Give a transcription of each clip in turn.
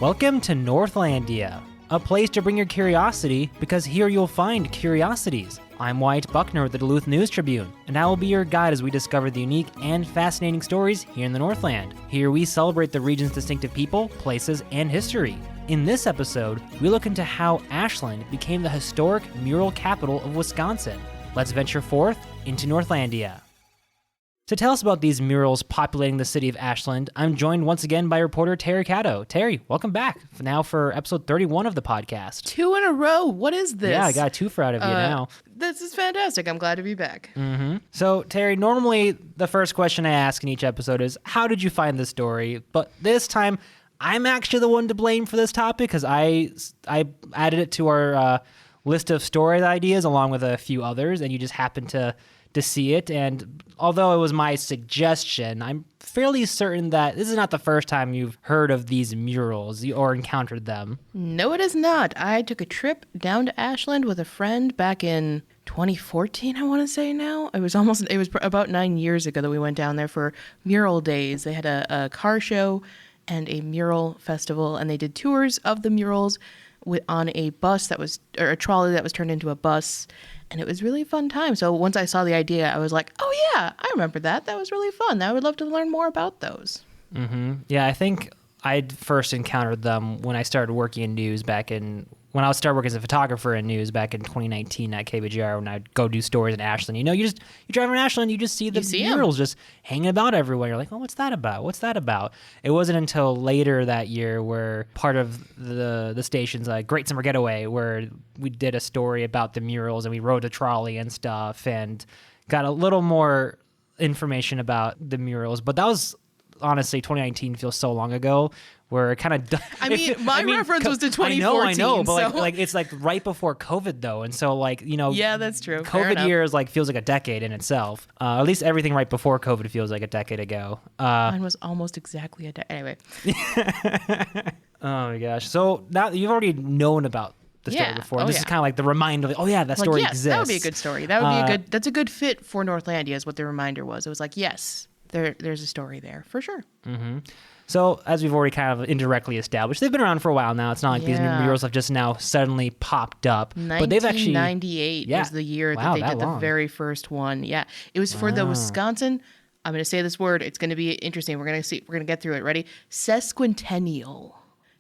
Welcome to Northlandia, a place to bring your curiosity because here you'll find curiosities. I'm Wyatt Buckner with the Duluth News Tribune, and I will be your guide as we discover the unique and fascinating stories here in the Northland. Here we celebrate the region's distinctive people, places, and history. In this episode, we look into how Ashland became the historic mural capital of Wisconsin. Let's venture forth into Northlandia. To tell us about these murals populating the city of Ashland, I'm joined once again by reporter Teri Cadeau. Teri, welcome back now for episode 31 of the podcast. 2 in a row. What is this? Yeah, I got a twofer out of you now. This is fantastic. I'm glad to be back. Mm-hmm. So, Teri, normally the first question I ask in each episode is, how did you find the story? But this time, I'm actually the one to blame for this topic because I added it to our list of story ideas along with a few others, and you just happened to see it. And although it was my suggestion, I'm fairly certain that this is not the first time you've heard of these murals or encountered them. No, it is not. I took a trip down to Ashland with a friend back in 2014, I want to say now. It was about 9 years ago that we went down there for mural days. They had a car show and a mural festival, and they did tours of the murals on a bus or a trolley that was turned into a bus. And it was really a fun time. So once I saw the idea, I was like, oh yeah, I remember that. That was really fun. I would love to learn more about those. Mm-hmm. Yeah, I think I'd first encountered them when I started working in news when I started working as a photographer in news back in 2019 at KBGR, when I'd go do stories in Ashland. You know, you drive around Ashland, you just see the murals just hanging about everywhere. You're like, oh, what's that about? What's that about? It wasn't until later that year where part of the station's Great Summer Getaway, where we did a story about the murals and we rode a trolley and stuff and got a little more information about the murals. But that was, honestly, 2019 feels so long ago. Where it kind of... My reference was to 2014. I know, but it's right before COVID, though. And so, Yeah, that's true. COVID years, feels like a decade in itself. At least everything right before COVID feels like a decade ago. Mine was almost exactly a decade. Anyway. Oh, my gosh. So, now you've already known about the story before. This is kind of like the reminder of, that story exists. That would be a good story. That's a good fit for Northlandia is what the reminder was. It was like, yes, there's a story there, for sure. Mm-hmm. So, as we've already kind of indirectly established, they've been around for a while now. It's not like these new murals have just now suddenly popped up. 1998 was the year that they did the very first one. Yeah. It was for the Wisconsin, I'm going to say this word, it's going to be interesting. We're going to get through it. Ready? Sesquicentennial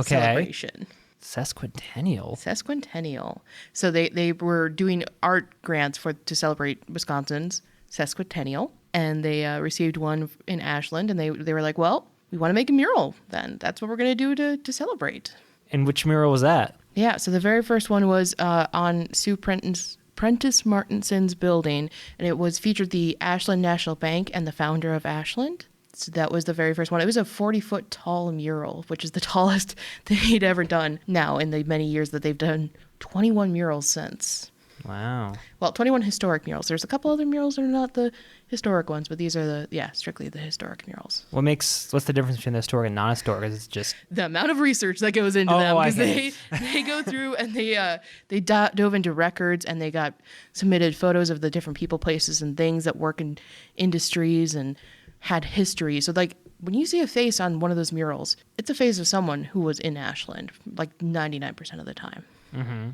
celebration. Sesquicentennial. So they were doing art grants to celebrate Wisconsin's sesquicentennial, and they received one in Ashland, and they were like, well, we want to make a mural then. That's what we're going to do to celebrate. And which mural was that? Yeah, so the very first one was on Sue Prentice Martinson's building, and it was featured the Ashland National Bank and the founder of Ashland. So that was the very first one. It was a 40-foot tall mural, which is the tallest they'd ever done now in the many years that they've done 21 murals since. Wow. Well, 21 historic murals. There's a couple other murals that are not the historic ones, but these are strictly the historic murals. What's the difference between the historic and non-historic? Is it just the amount of research that goes into them? Because they go through and they dove into records, and they got submitted photos of the different people, places, and things that work in industries and had history. So when you see a face on one of those murals, it's a face of someone who was in Ashland, 99% of the time. Mm-hmm.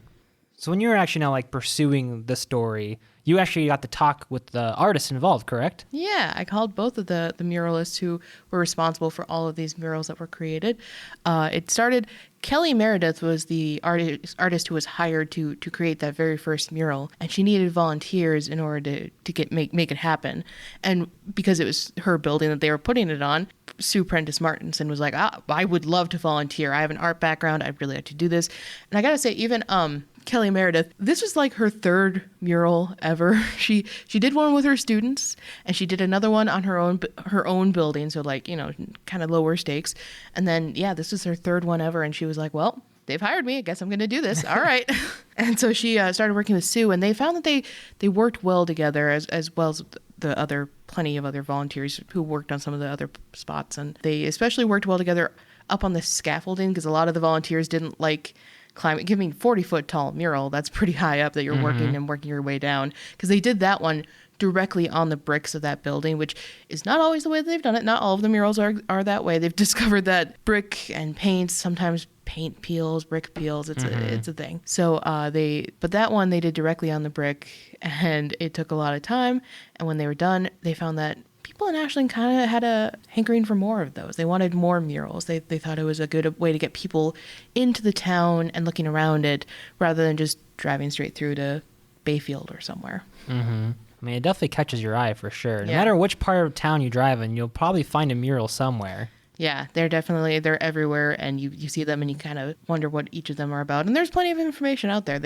So when you were actually now pursuing the story, you actually got to talk with the artists involved, correct? Yeah, I called both of the muralists who were responsible for all of these murals that were created. It started, Kelly Meredith was the artist who was hired to create that very first mural, and she needed volunteers in order to make it happen. And because it was her building that they were putting it on, Sue Prentice Martinson was like, I would love to volunteer. I have an art background. I'd really like to do this. And I got to say, even Kelly Meredith, this was her third mural ever. She did one with her students, and she did another one on her own building, so kind of lower stakes. And then this was her third one ever, and she was like, well, they've hired me. I guess I'm going to do this. All right. And so she started working with Sue, and they found that they worked well together as well as the plenty of other volunteers who worked on some of the other spots. And they especially worked well together up on the scaffolding, because a lot of the volunteers didn't like climbing, give me 40-foot tall mural. That's pretty high up that you're working and working your way down. Because they did that one directly on the bricks of that building, which is not always the way they've done it. Not all of the murals are that way. They've discovered that brick and paint, sometimes paint peels, brick peels. It's a thing. So but that one they did directly on the brick, and it took a lot of time. And when they were done, they found that people in Ashland kind of had a hankering for more of those. They wanted more murals. They thought it was a good way to get people into the town and looking around it, rather than just driving straight through to Bayfield or somewhere. Mm-hmm. I mean, it definitely catches your eye for sure. No matter which part of town you drive in, you'll probably find a mural somewhere. Yeah, they're everywhere, and you see them and you kind of wonder what each of them are about. And there's plenty of information out there.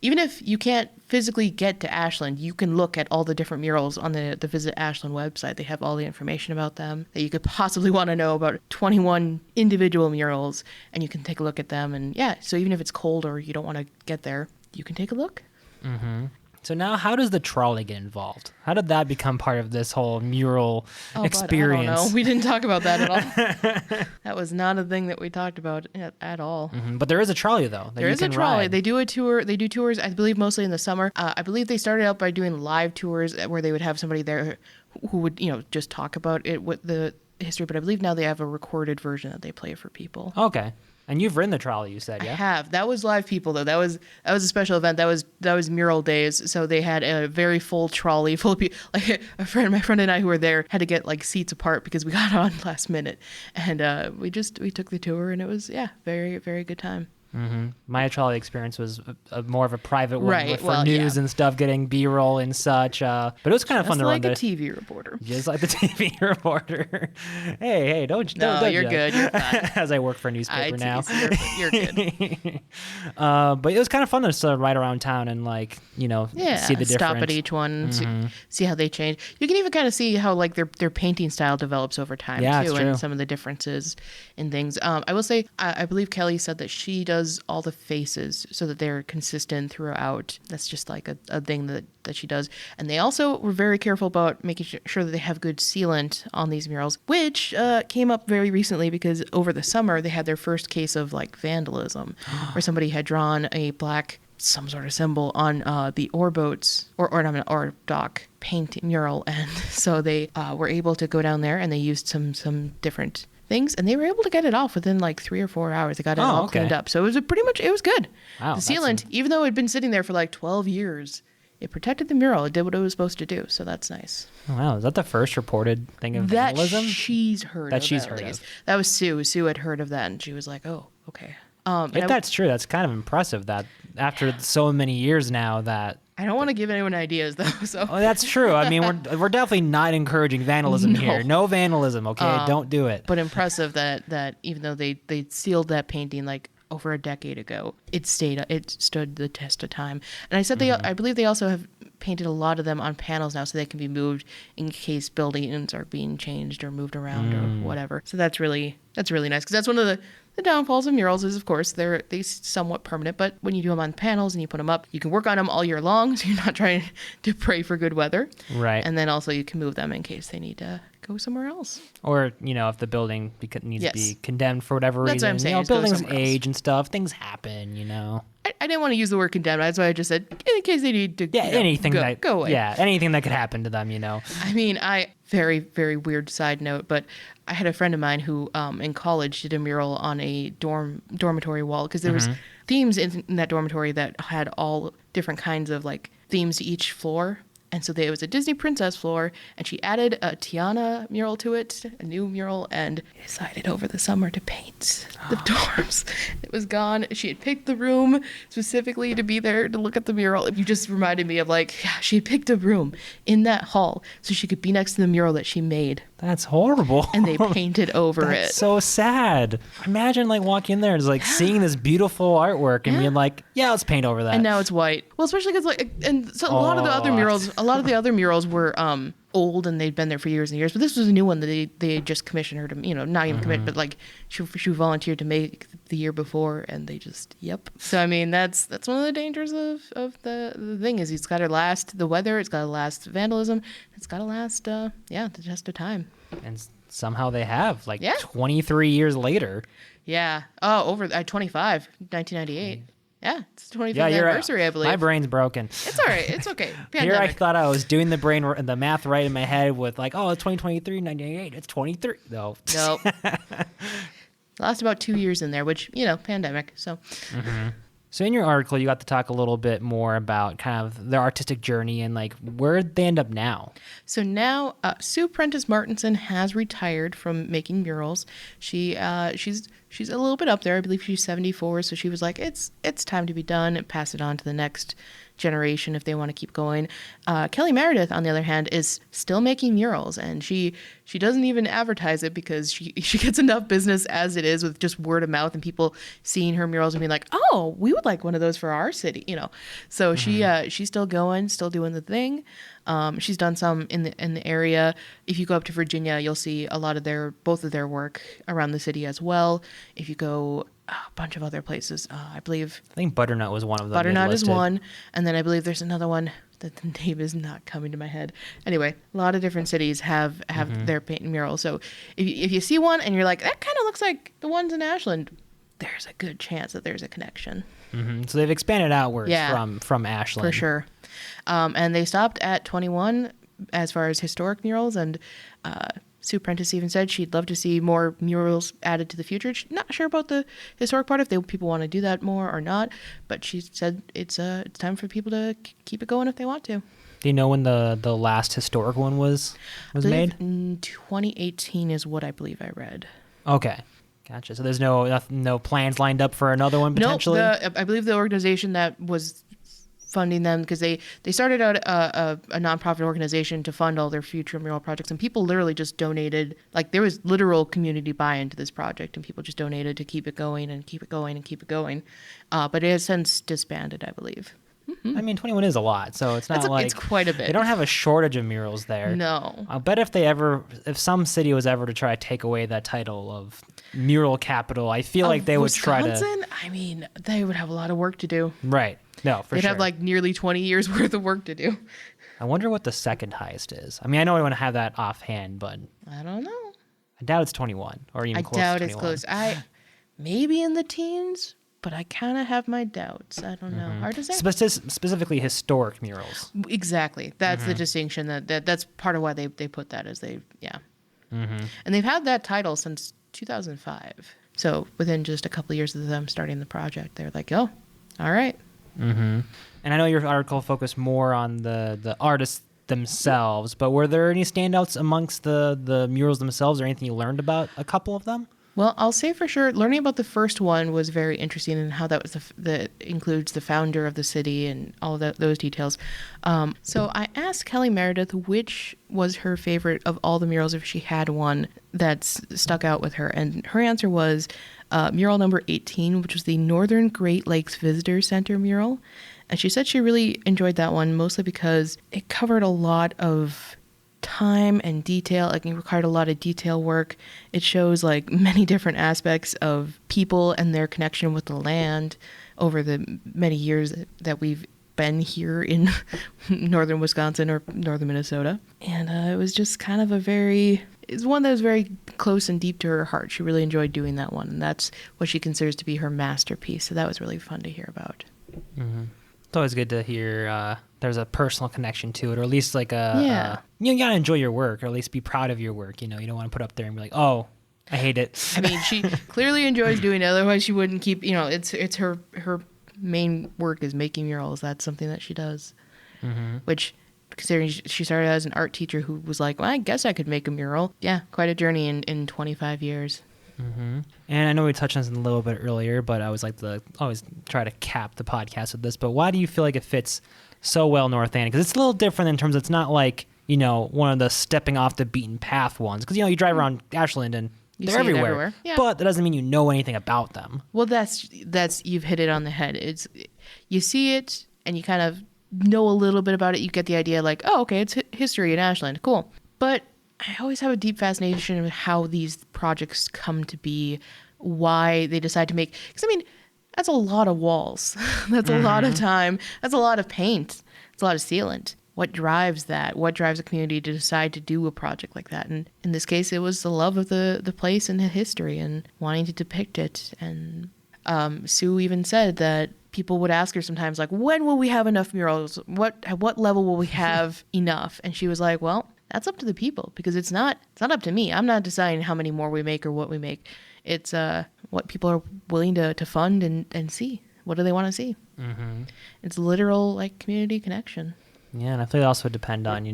Even if you can't physically get to Ashland, you can look at all the different murals on the Visit Ashland website. They have all the information about them that you could possibly want to know about 21 individual murals, and you can take a look at them. And so even if it's cold or you don't want to get there, you can take a look. Mm-hmm. So now, how does the trolley get involved? How did that become part of this whole mural experience? I don't know. We didn't talk about that at all. That was not a thing that we talked about at all. Mm-hmm. But there is a trolley, though. There is a trolley. Ride. They do a tour. They do tours, I believe, mostly in the summer. I believe they started out by doing live tours where they would have somebody there who would, just talk about it with the history. But I believe now they have a recorded version that they play for people. Okay. And you've ridden the trolley, you said, yeah? I have. That was live people, though. That was a special event. That was mural days. So they had a very full trolley full of people. Like my friend and I who were there had to get like seats apart because we got on last minute, and we took the tour, and it was very, very good time. Mm-hmm. My trolley experience was more of a private one for news and stuff, getting B-roll and such. But it was kind of fun to run. Just like a TV reporter. Just like the TV reporter. hey, don't. No, don't you're good. You're fine. As I work for a newspaper now. You're good. But it was kind of fun to sort of ride around town and see the difference. Stop at each one, see how they change. You can even kind of see how like their painting style develops over time too, and some of the differences in things. I will say, I believe Kelly said that she does all the faces so that they're consistent throughout. That's just like a thing that she does. And they also were very careful about making sure that they have good sealant on these murals, which came up very recently because over the summer they had their first case of like vandalism where somebody had drawn a black some sort of symbol on the ore boats or dock paint mural, and so they were able to go down there and they used some different things, and they were able to get it off within like 3 or 4 hours. They got it all cleaned up. So it was it was good. Wow, the sealant, even though it had been sitting there for like 12 years, it protected the mural. It did what it was supposed to do. So that's nice. Oh, wow. Is that the first reported thing of vandalism? That she's heard of. That was Sue. Sue had heard of that, and she was like, oh, okay. If that's true, that's kind of impressive that after so many years now that... I don't want to give anyone ideas, though. So. Oh, that's true. I mean, we're definitely not encouraging vandalism here. No vandalism, okay? Don't do it. But impressive that even though they sealed that painting like over a decade ago, it stood the test of time. And I said I believe they also have painted a lot of them on panels now, so they can be moved in case buildings are being changed or moved around or whatever. So that's really nice, because that's one of the downfalls of murals is, of course, they're somewhat permanent, but when you do them on panels and you put them up, you can work on them all year long, so you're not trying to pray for good weather. Right. And then also you can move them in case they need to go somewhere else. Or, if the building needs to be condemned for whatever reason. That's what I'm saying. Buildings age and stuff. Things happen, I didn't want to use the word condemned. That's why I just said, in case they need to anything go away. Yeah, anything that could happen to them, I mean, very, very weird side note, but I had a friend of mine who in college did a mural on a dormitory wall, because there was themes in that dormitory that had all different kinds of like themes to each floor. And so it was a Disney princess floor, and she added a Tiana mural to it, a new mural, and decided over the summer to paint the dorms. It was gone. She had picked the room specifically to be there to look at the mural. You just reminded me of she had picked a room in that hall so she could be next to the mural that she made. That's horrible. And they painted over That's so sad. Imagine walking in there and seeing this beautiful artwork and being like, yeah, let's paint over that. And now it's white. Well, especially because a lot of the other murals were old and they'd been there for years and years, but this was a new one that they just commissioned her to, not even commit, but she volunteered to make the year before, and they just So I mean, that's one of the dangers of the thing is it's got to last the weather, it's got to last vandalism, it's got to last the test of time. And somehow they have, like Yeah. 23 years later. Yeah. Oh, over at 25, 1998. Yeah, it's 25th Yeah, you're anniversary, I believe. My brain's broken. It's all right. It's okay. Here I Pandemic. thought I was doing the math right in my head with like, oh, it's 2023, 98. It's 23. No. Nope. Lost about 2 years in there, which, pandemic. So, So in your article, you got to talk a little bit more about kind of their artistic journey and like where they end up now. so now Sue Prentice Martinson has retired from making murals. She's a little bit up there. I believe she's 74. So she was like, it's time to be done and pass it on to the next generation if they want to keep going. Kelly Meredith, on the other hand, is still making murals, and she doesn't even advertise it because she gets enough business as it is with just word of mouth and people seeing her murals and being like, oh, we would like one of those for our city, So she's still going, still doing the thing. She's done some in the area. If you go up to Virginia, you'll see a lot of both of their work around the city as well. If you go a bunch of other places, I think Butternut was one of them. Butternut is one, and then I believe there's another one that the name is not coming to my head. Anyway, a lot of different cities have their painting murals. So if you see one and you're like, that kind of looks like the ones in Ashland, there's a good chance that there's a connection. So they've expanded outwards Yeah, from Ashland. for sure. And they stopped at 21 as far as historic murals, and Sue Prentice even said she'd love to see more murals added to the future. She's not sure about the historic part, if people want to do that more or not, but she said it's time for people to keep it going if they want to. Do you know when the last historic one was made? In 2018 is what I believe I read. Okay. Gotcha. So there's no plans lined up for another one potentially? Nope. I believe the organization that was funding them, because they started out a nonprofit organization to fund all their future mural projects, and people literally just donated. Like, there was literal community buy-in to this project, and people just donated to keep it going and keep it going and keep it going. But it has since disbanded, I believe. I mean, 21 is a lot, so it's not it's quite a bit. They don't have a shortage of murals there. No. I'll bet if some city was ever to try to take away that title of mural capital, I feel like they would try to. Wisconsin? I mean, they would have a lot of work to do. Right. No, for They'd sure. have like nearly 20 years worth of work to do. I wonder what the second highest is. I mean, I know I want to have that offhand, but I don't know. I doubt it's 21 or even close to 21. I doubt it's close. Maybe in the teens, but I kind of have my doubts. I don't know. Hard to say. Specifically historic murals. Exactly. That's the distinction. That's part of why they put that as And they've had that title since 2005. So within just a couple of years of them starting the project, they're like, oh, all right. And I know your article focused more on the artists themselves, but were there any standouts amongst the murals themselves or anything you learned about a couple of them? Well, I'll say for sure, learning about the first one was very interesting, and how that was that includes the founder of the city and all of those details. So I asked Kelly Meredith which was her favorite of all the murals, if she had one that's stuck out with her, and her answer was mural number 18, which was the Northern Great Lakes Visitor Center mural. And she said she really enjoyed that one, mostly because it covered a lot of time and detail. Like, it required a lot of detail work. It shows like many different aspects of people and their connection with the land over the many years that we've been here in northern Wisconsin or northern Minnesota. And it was just kind of it's one that was very close and deep to her heart. She really enjoyed doing that one, and that's what she considers to be her masterpiece. So that was really fun to hear about. It's always good to hear there's a personal connection to it, or at least like you gotta enjoy your work, or at least be proud of your work. You don't want to put up there and be like, oh, I hate it. I mean, she clearly enjoys doing it. Otherwise, she wouldn't keep. It's her main work is making murals. That's something that she does. Which, considering she started as an art teacher who was like, well, I guess I could make a mural. Yeah, quite a journey in 25 years. And I know we touched on this a little bit earlier, but I always try to cap the podcast with this. But why do you feel like it fits so well Northlandia? Because it's a little different in terms of, it's not like, one of the stepping off the beaten path ones. Because, you drive around Ashland and they're everywhere. Yeah. But that doesn't mean you know anything about them. Well, that's you've hit it on the head. You see it and you kind of know a little bit about it. You get the idea like, oh, okay, it's history in Ashland. Cool. But I always have a deep fascination with how these projects come to be, why they decide to make. Because, I mean, that's a lot of walls. That's a lot of time. That's a lot of paint. It's a lot of sealant. what drives that? What drives a community to decide to do a project like that? And in this case, it was the love of the place and the history and wanting to depict it. And Sue even said that people would ask her sometimes, like, when will we have enough murals? At what level will we have enough? And she was like, well, that's up to the people, because it's not up to me. I'm not deciding how many more we make or what we make. It's what people are willing to fund and see. What do they want to see? Mm-hmm. It's literal, like, community connection. Yeah, and I think it also depend on,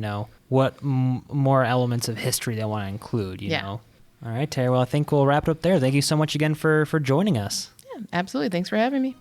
what more elements of history they want to include, you know. All right, Teri, well, I think we'll wrap it up there. Thank you so much again for joining us. Yeah, absolutely. Thanks for having me.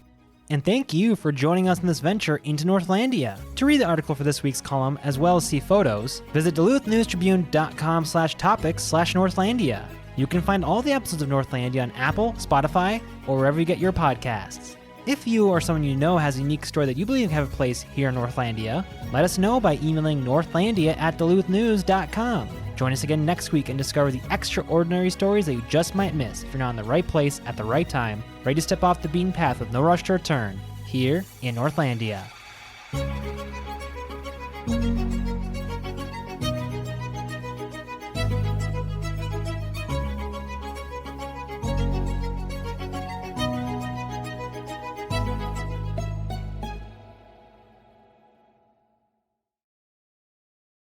And thank you for joining us in this venture into Northlandia. To read the article for this week's column, as well as see photos, visit duluthnewstribune.com/topics/Northlandia. You can find all the episodes of Northlandia on Apple, Spotify, or wherever you get your podcasts. If you or someone you know has a unique story that you believe can have a place here in Northlandia, let us know by emailing northlandia@duluthnew's.com. Join us again next week and discover the extraordinary stories that you just might miss if you're not in the right place at the right time, ready to step off the beaten path with no rush to return, here in Northlandia.